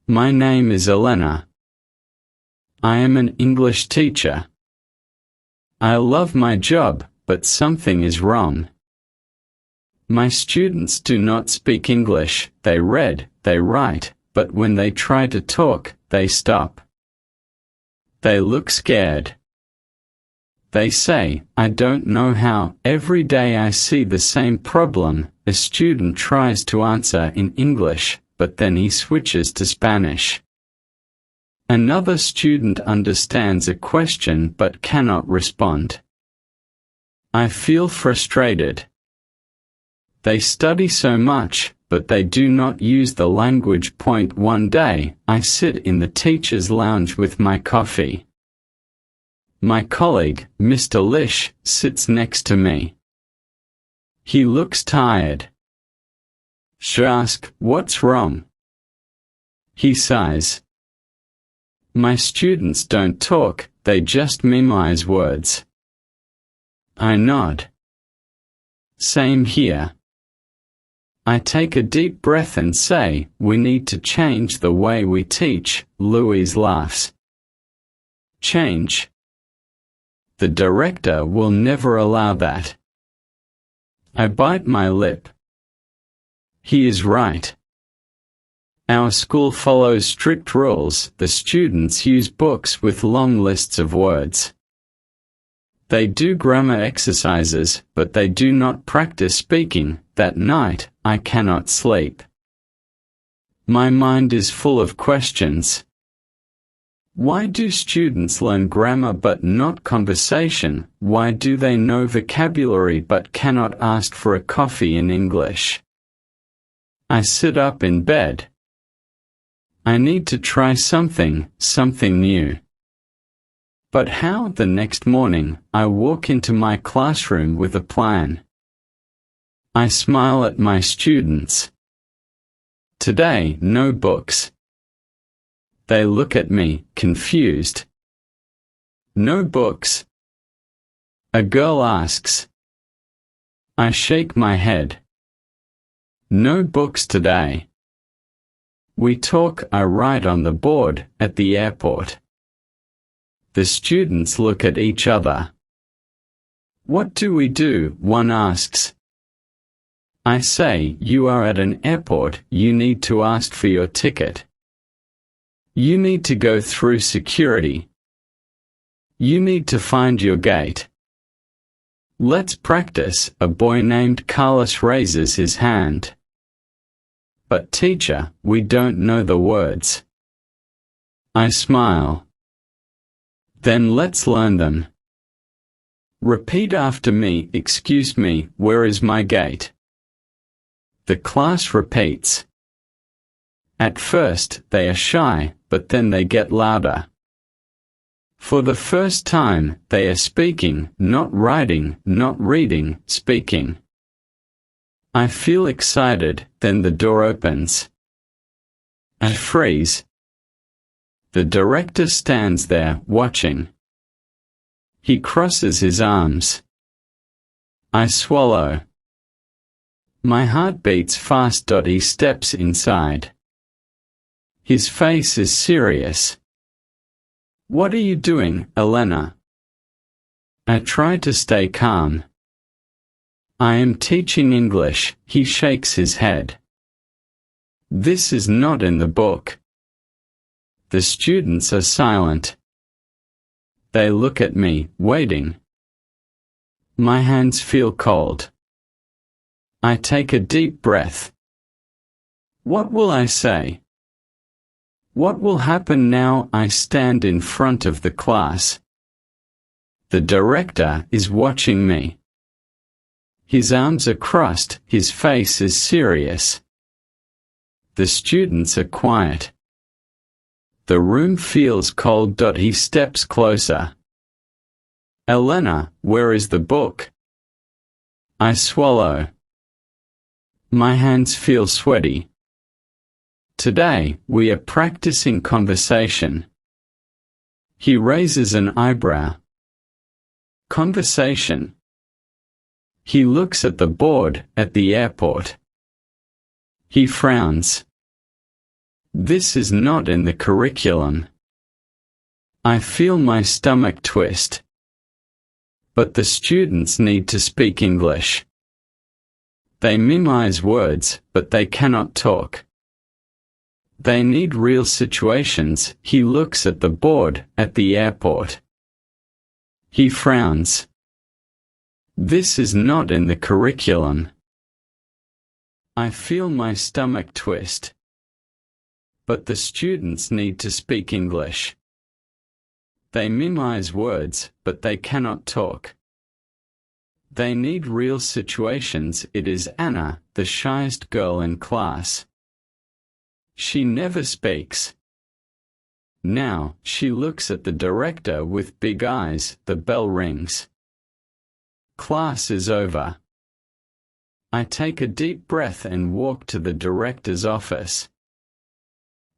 My name is Elena. I am an English teacher. I love my job, but something is wrong. My students do not speak English. They read, they write, but when they try to talk, they stop. They look scared. They say, I don't know how. Every day I see the same problem. A student tries to answer in English, but then he switches to Spanish. Another student understands a question but cannot respond. I feel frustrated. They study so much, but they do not use the language. One day, I sit in the teacher's lounge with my coffee. My colleague, Mr. Lish, sits next to me. He looks tired. She asks, "What's wrong?" He sighs. My students don't talk, they just memorize words. I nod. Same here. I take a deep breath and say, we need to change the way we teach. Louise laughs. Change? The director will never allow that. I bite my lip. He is right. Our school follows strict rules. The students use books with long lists of words. They do grammar exercises, but they do not practice speaking. That night, I cannot sleep. My mind is full of questions. Why do students learn grammar but not conversation? Why do they know vocabulary but cannot ask for a coffee in English? I sit up in bed. I need to try something new. But how? The next morning, I walk into my classroom with a plan. I smile at my students. Today, no books. They look at me, confused. No books? A girl asks. I shake my head. No books today. We talk. I write on the board at the airport. The students look at each other. What do we do? One asks. I say, you are at an airport, you need to ask for your ticket. You need to go through security. You need to find your gate. Let's practice. A boy named Carlos raises his hand. But teacher, we don't know the words. I smile. Then let's learn them. Repeat after me. Excuse me, where is my gate? The class repeats. At first, they are shy, but then they get louder. For the first time, they are speaking, not writing, not reading, speaking. I feel excited, then the door opens. I freeze. The director stands there, watching. He crosses his arms. I swallow. My heart beats fast. He steps inside. His face is serious. What are you doing, Elena? I try to stay calm. I am teaching English. He shakes his head. This is not in the book. The students are silent. They look at me, waiting. My hands feel cold. I take a deep breath. What will I say? What will happen now? I stand in front of the class. The director is watching me. His arms are crossed, his face is serious. The students are quiet. The room feels cold. He steps closer. Elena, where is the book? I swallow. My hands feel sweaty. Today, we are practicing conversation. He raises an eyebrow. Conversation. He looks at the board at the airport. He frowns. This is not in the curriculum. I feel my stomach twist. But the students need to speak English. They memorize words, but they cannot talk. They need real situations. He looks at the board at the airport. He frowns. This is not in the curriculum. I feel my stomach twist. But the students need to speak English. They memorize words, but they cannot talk. They need real situations. It is Anna, the shyest girl in class. She never speaks. Now, she looks at the director with big eyes. The bell rings. Class is over. I take a deep breath and walk to the director's office.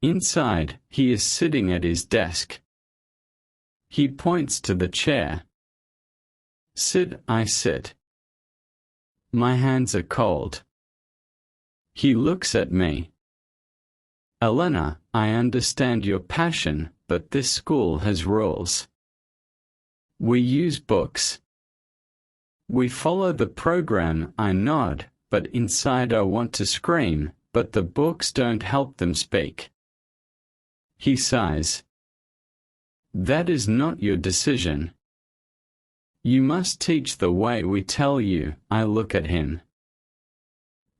Inside, he is sitting at his desk. He points to the chair. Sit, I sit. My hands are cold. He looks at me. Elena, I understand your passion, but this school has rules. We use books. We follow the program. I nod, but inside I want to scream, but the books don't help them speak. He sighs. That is not your decision. You must teach the way we tell you. I look at him.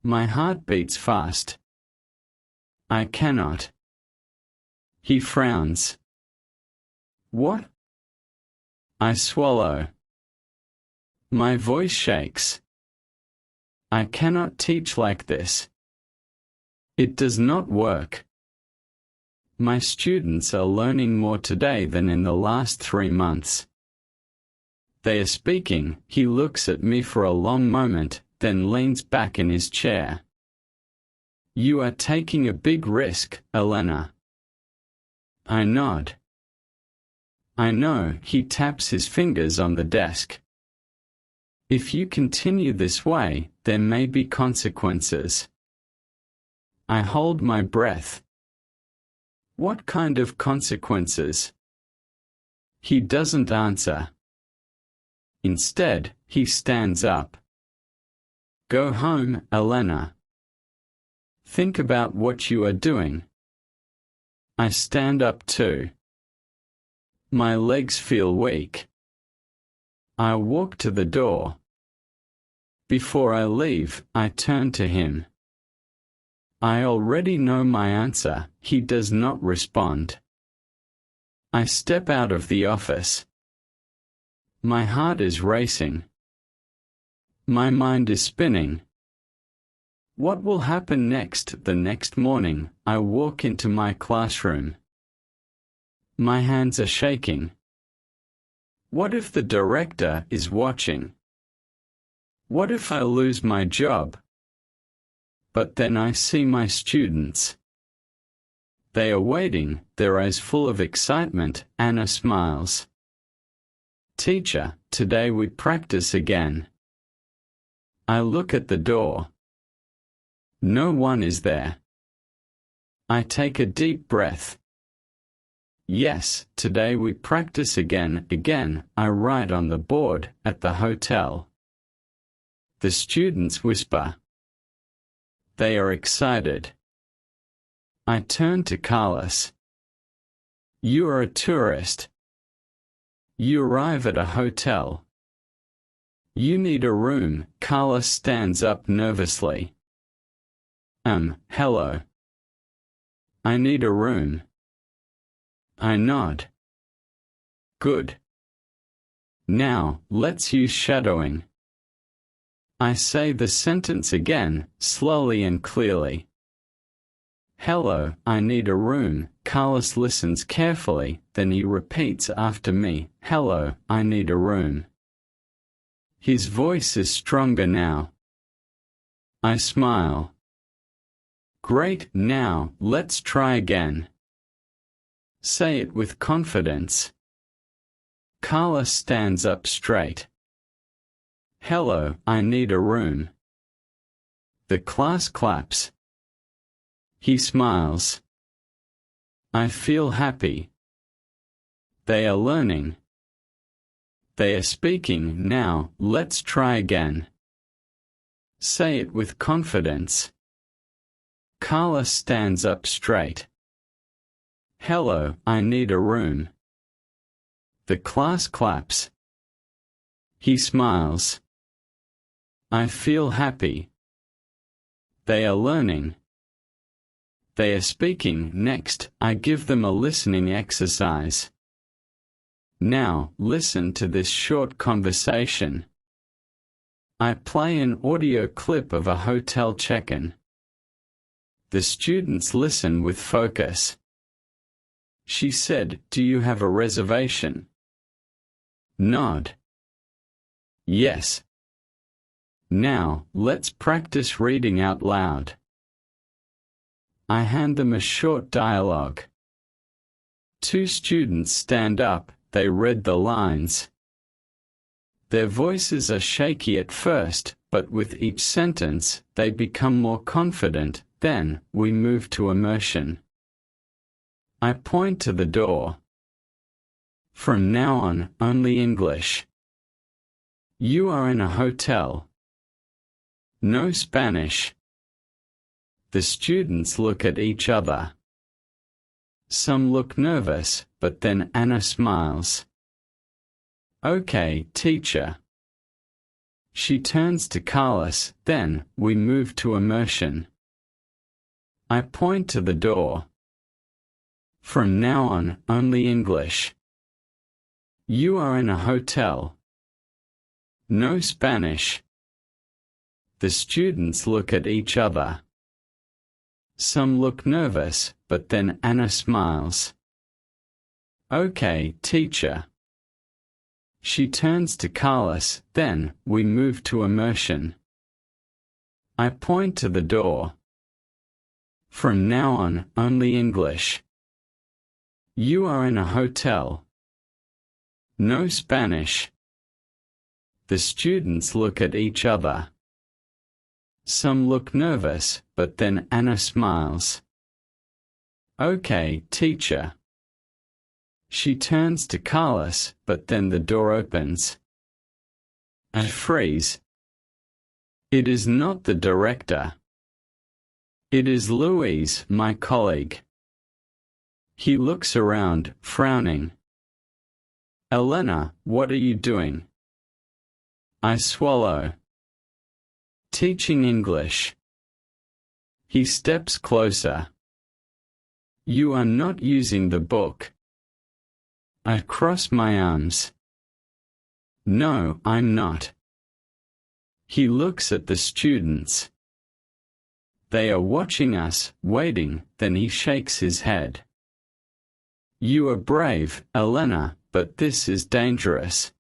My heart beats fast. I cannot. He frowns. What? I swallow. My voice shakes. I cannot teach like this. It does not work. My students are learning more today than in the last 3 months. They are speaking. He looks at me for a long moment, then leans back in his chair. You are taking a big risk, Elena. I nod. I know. He taps his fingers on the desk. If you continue this way, there may be consequences. I hold my breath. What kind of consequences? He doesn't answer. Instead, he stands up. Go home, Elena. Think about what you are doing. I stand up too. My legs feel weak. I walk to the door. Before I leave, I turn to him. I already know my answer. He does not respond. I step out of the office. My heart is racing. My mind is spinning. What will happen next? The next morning, I walk into my classroom. My hands are shaking. What if the director is watching? What if I lose my job? But then I see my students. They are waiting, their eyes full of excitement. Anna smiles. Teacher, today we practice again. I look at the door. No one is there. I take a deep breath. Yes, today we practice again. I write on the board at the hotel. The students whisper. They are excited. I turn to Carlos. You are a tourist. You arrive at a hotel. You need a room. Carlos stands up nervously. Hello. I need a room. I nod. Good. Now, let's use shadowing. I say the sentence again, slowly and clearly. Hello, I need a room. Carlos listens carefully, then he repeats after me. Hello, I need a room. His voice is stronger now. I smile. Great, now, let's try again. Say it with confidence. Carlos stands up straight. Hello, I need a room. The class claps. He smiles. I feel happy. They are learning. They are speaking. Now, let's try again. Say it with confidence. Carla stands up straight. Hello, I need a room. The class claps. He smiles. I feel happy. They are learning. They are speaking. Next, I give them a listening exercise. Now, listen to this short conversation. I play an audio clip of a hotel check-in. The students listen with focus. She said, "Do you have a reservation?" Nod. Yes. Now, let's practice reading out loud. I hand them a short dialogue. Two students stand up. They read the lines. Their voices are shaky at first, but with each sentence, they become more confident. Then, we move to immersion. I point to the door. From now on, only English. You are in a hotel. No Spanish. The students look at each other. Some look nervous, but then Anna smiles. Okay, teacher. She turns to Carlos. Then, we move to immersion. I point to the door. From now on, only English. You are in a hotel. No Spanish. The students look at each other. Some look nervous, but then Anna smiles. Okay, teacher. She turns to Carlos. Then, we move to immersion. I point to the door. From now on, only English. You are in a hotel. No Spanish. The students look at each other. Some look nervous, but then Anna smiles. Okay, teacher. She turns to Carlos, but then the door opens. I freeze. It is not the director. It is Luis, my colleague. He looks around, frowning. Elena, what are you doing? I swallow. Teaching English. He steps closer. You are not using the book. I cross my arms. No, I'm not. He looks at the students. They are watching us, waiting. Then he shakes his head. You are brave, Elena, but this is dangerous.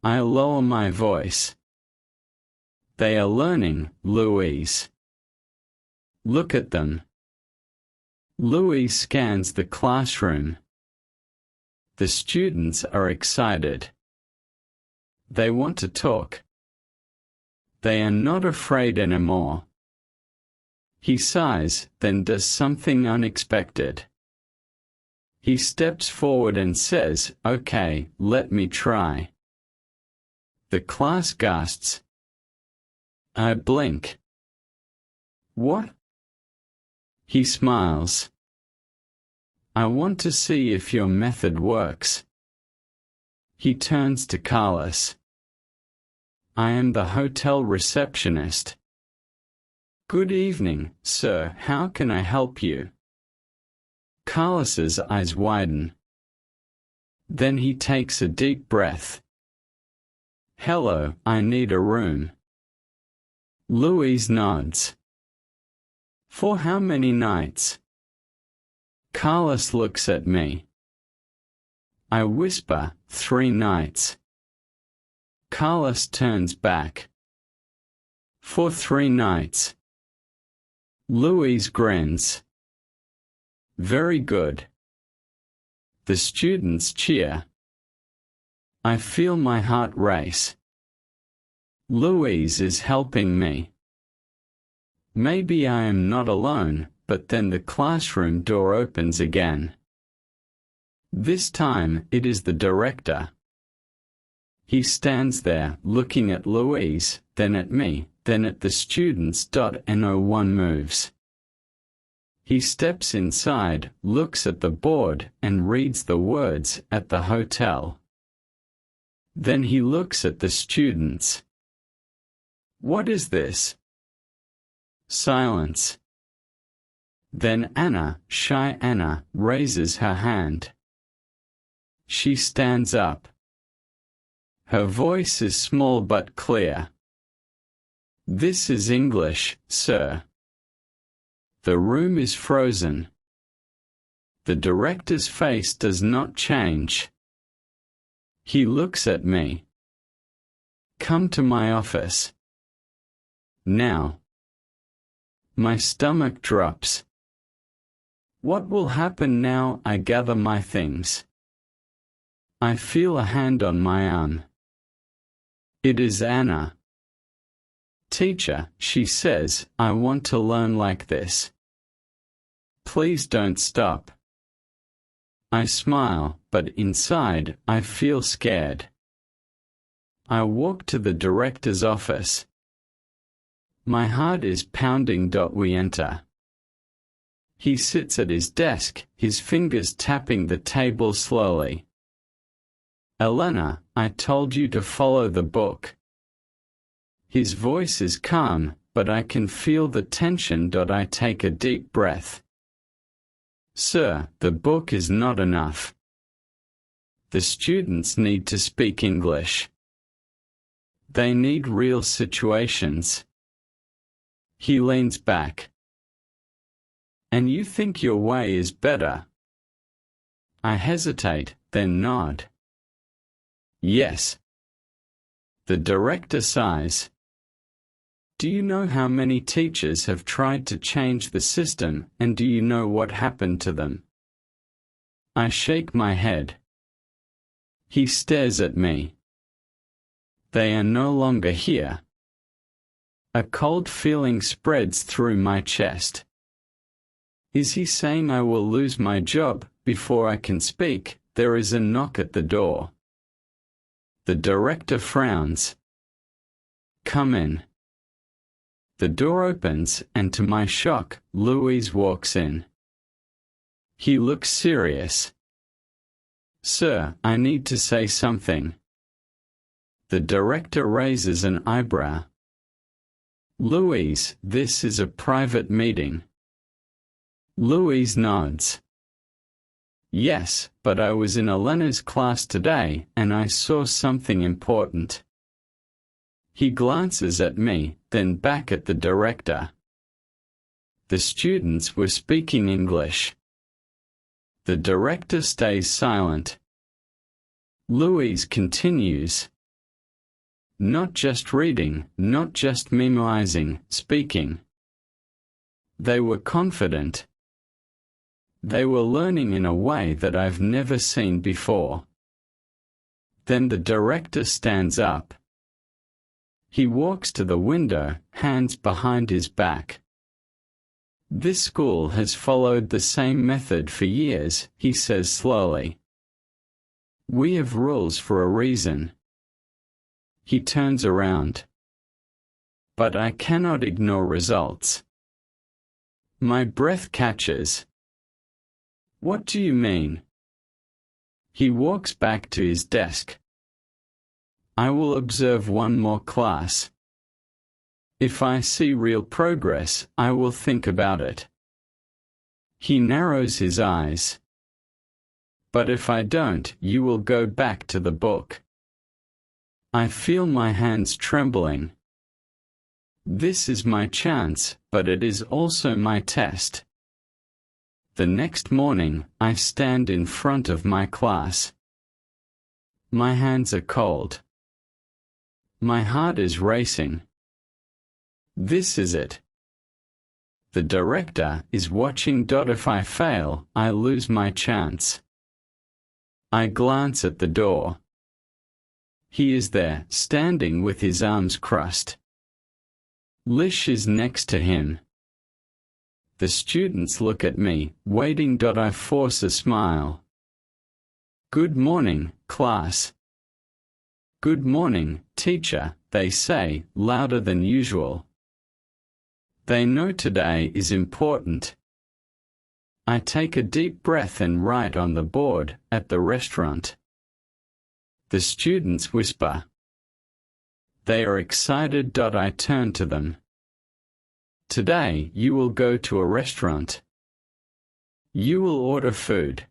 I lower my voice. They are learning, Luis. Look at them. Luis scans the classroom. The students are excited. They want to talk. They are not afraid anymore. He sighs, then does something unexpected. He steps forward and says, "Okay, let me try." The class gasps. I blink. What? He smiles. I want to see if your method works. He turns to Carlos. I am the hotel receptionist. Good evening, sir. How can I help you? Carlos's eyes widen. Then he takes a deep breath. Hello, I need a room. Luis nods. For how many nights? Carlos looks at me. I whisper, 3 nights. Carlos turns back. For 3 nights. Luis grins. Very good. The students cheer. I feel my heart race. Luis is helping me. Maybe I am not alone, but then the classroom door opens again. This time it is the director. He stands there, looking at Louise, then at me, then at the students. No one moves. He steps inside, looks at the board, and reads the words, "at the hotel." Then he looks at the students. "What is this?" Silence. Then Anna, shy Anna, raises her hand. She stands up. Her voice is small but clear. "This is English, sir." The room is frozen. The director's face does not change. He looks at me. "Come to my office. Now." My stomach drops. What will happen now? I gather my things. I feel a hand on my arm. It is Anna. "Teacher," she says, "I want to learn like this. Please don't stop." I smile, but inside, I feel scared. I walk to the director's office. My heart is pounding. We enter. He sits at his desk, his fingers tapping the table slowly. "Elena, I told you to follow the book." His voice is calm, but I can feel the tension. I take a deep breath. "Sir, the book is not enough. The students need to speak English. They need real situations." He leans back. "And you think your way is better?" I hesitate, then nod. "Yes." The director sighs. "Do you know how many teachers have tried to change the system, and do you know what happened to them?" I shake my head. He stares at me. "They are no longer here." A cold feeling spreads through my chest. Is he saying I will lose my job? Before I can speak, there is a knock at the door. The director frowns. "Come in." The door opens, and to my shock, Louise walks in. He looks serious. "Sir, I need to say something." The director raises an eyebrow. "Louise, this is a private meeting." Louise nods. "Yes, but I was in Elena's class today, and I saw something important." He glances at me, then back at the director. The students were speaking English. The director stays silent. Louise continues. "Not just reading, not just memorizing, speaking. They were confident. They were learning in a way that I've never seen before." Then the director stands up. He walks to the window, hands behind his back. "This school has followed the same method for years," he says slowly. "We have rules for a reason." He turns around. But I cannot ignore results. My breath catches. "What do you mean?" He walks back to his desk. "I will observe one more class. If I see real progress, I will think about it." He narrows his eyes. "But if I don't, you will go back to the book." I feel my hands trembling. This is my chance, but it is also my test. The next morning, I stand in front of my class. My hands are cold. My heart is racing. This is it. The director is watching. If I fail, I lose my chance. I glance at the door. He is there, standing with his arms crossed. Lish is next to him. The students look at me, waiting. I force a smile. Good morning, class. Good morning, teacher, they say, louder than usual. They know today is important. I take a deep breath and write on the board, at the restaurant. The students whisper. They are excited. I turn to them. Today you will go to a restaurant. You will order food.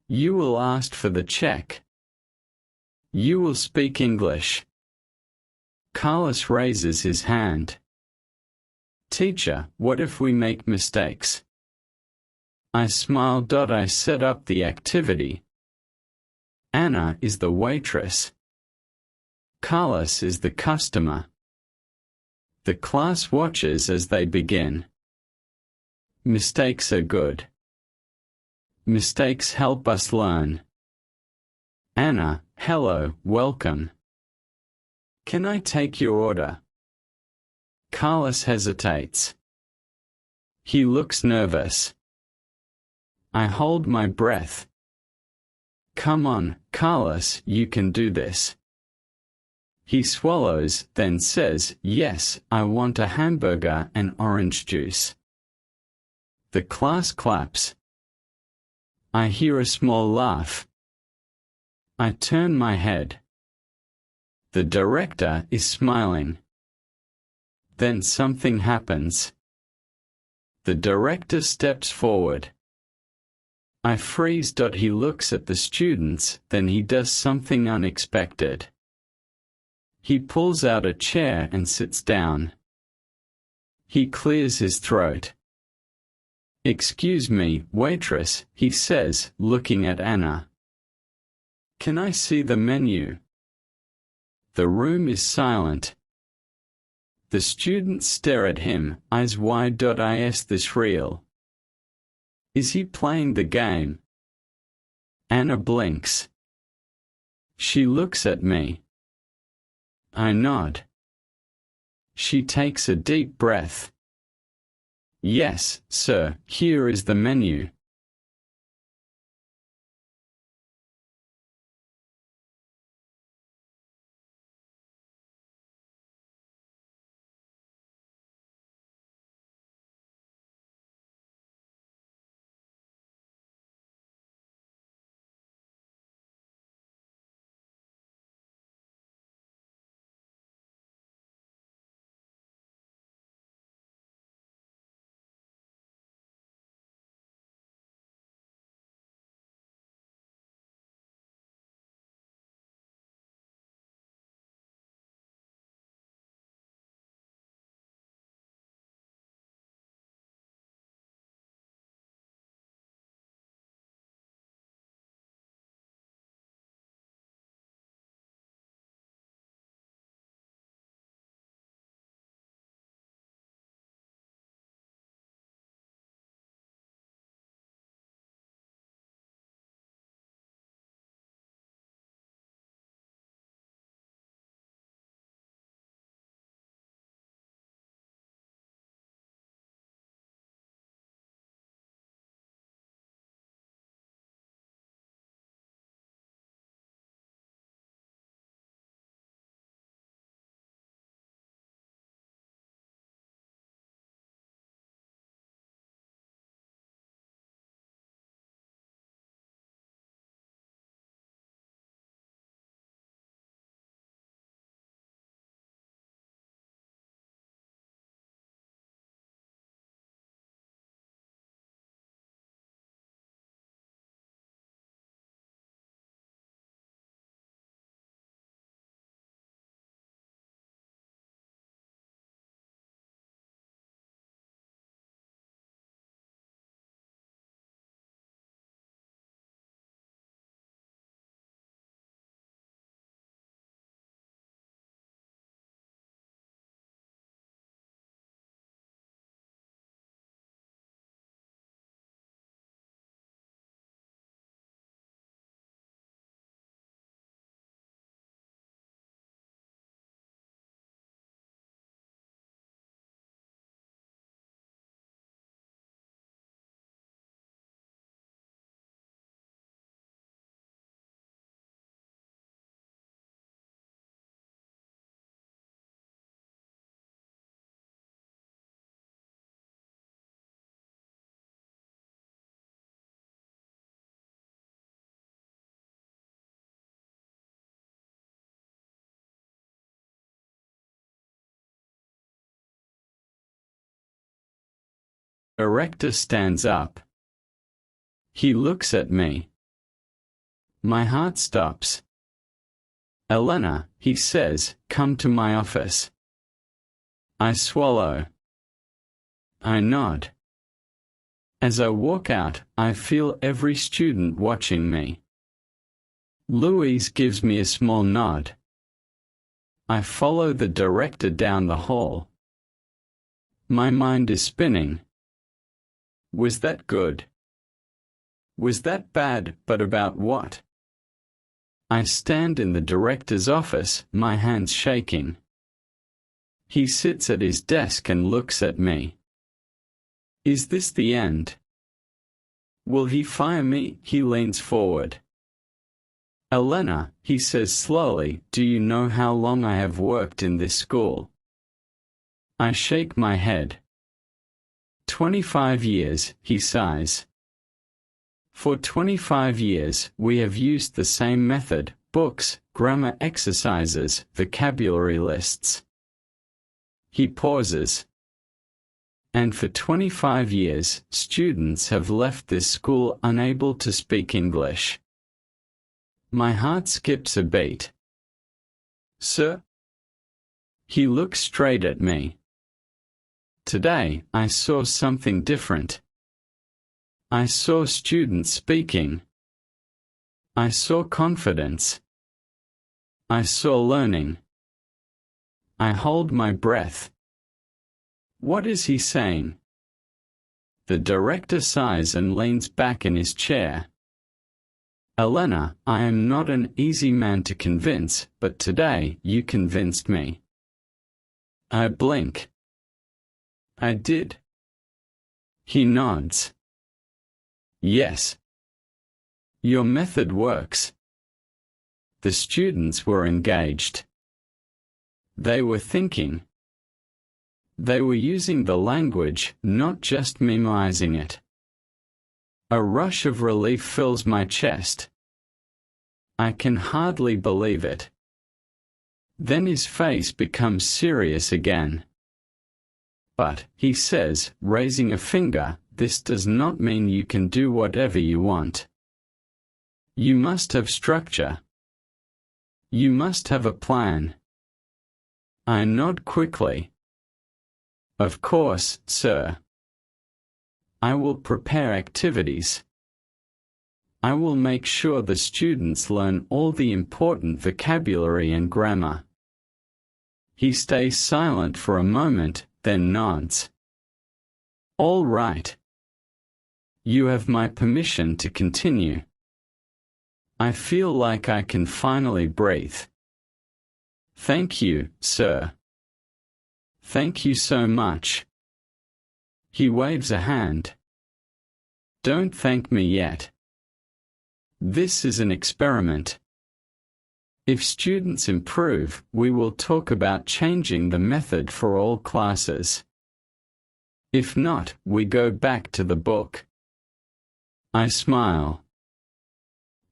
You will ask for the check. You will speak English. Carlos raises his hand. Teacher, what if we make mistakes? I smile. I set up the activity. Anna is the waitress. Carlos is the customer. The class watches as they begin. Mistakes are good. Mistakes help us learn. Anna, hello, welcome. Can I take your order? Carlos hesitates. He looks nervous. I hold my breath. Come on, Carlos, you can do this. He swallows, then says, yes, I want a hamburger and orange juice. The class claps. I hear a small laugh. I turn my head. The director is smiling. Then something happens. The director steps forward. I freeze. He looks at the students, then he does something unexpected. He pulls out a chair and sits down. He clears his throat. Excuse me, waitress, he says, looking at Anna. Can I see the menu? The room is silent. The students stare at him, eyes wide. Is this real? Is he playing the game? Anna blinks. She looks at me. I nod. She takes a deep breath. Yes, sir, here is the menu. director stands up. He looks at me. My heart stops. Elena, he says, come to my office. I swallow. I nod. As I walk out, I feel every student watching me. Louise gives me a small nod. I follow the director down the hall. My mind is spinning. Was that good? Was that bad, but about what? I stand in the director's office, my hands shaking. He sits at his desk and looks at me. Is this the end? Will he fire me? He leans forward. Elena, he says slowly, do you know how long I have worked in this school? I shake my head. 25 years, he sighs. For 25 years, we have used the same method, books, grammar exercises, vocabulary lists. He pauses. And for 25 years, students have left this school unable to speak English. My heart skips a beat. Sir? He looks straight at me. Today, I saw something different. I saw students speaking. I saw confidence. I saw learning. I hold my breath. What is he saying? The director sighs and leans back in his chair. Elena, I am not an easy man to convince, but today you convinced me. I blink. I did. He nods. Yes. Your method works. The students were engaged. They were thinking. They were using the language, not just memorizing it. A rush of relief fills my chest. I can hardly believe it. Then his face becomes serious again. But, he says, raising a finger, this does not mean you can do whatever you want. You must have structure. You must have a plan. I nod quickly. Of course, sir. I will prepare activities. I will make sure the students learn all the important vocabulary and grammar. He stays silent for a moment, then nods. All right. You have my permission to continue. I feel like I can finally breathe. Thank you, sir. Thank you so much. He waves a hand. Don't thank me yet. This is an experiment. If students improve, we will talk about changing the method for all classes. If not, we go back to the book. I smile.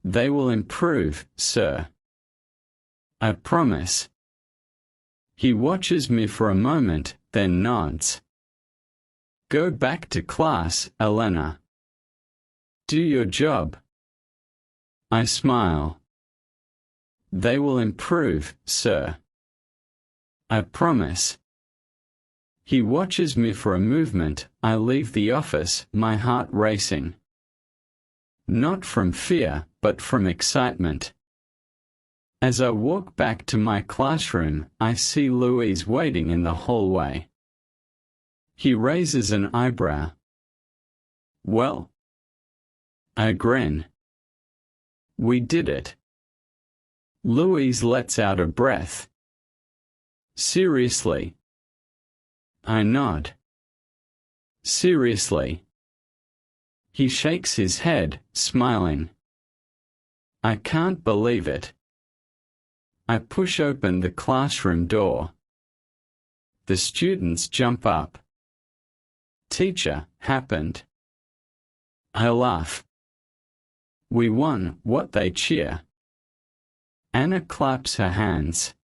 They will improve, sir. I promise. He watches me for a moment, then nods. Go back to class, Elena. Do your job. I smile. They will improve, sir. I promise. He watches me for a moment. I leave the office, my heart racing. Not from fear, but from excitement. As I walk back to my classroom, I see Louise waiting in the hallway. He raises an eyebrow. Well? I grin. We did it. Louise lets out a breath. Seriously? I nod. Seriously. He shakes his head, smiling. I can't believe it. I push open the classroom door. The students jump up. Teacher, happened. I laugh. We won, what they cheer. Anna claps her hands.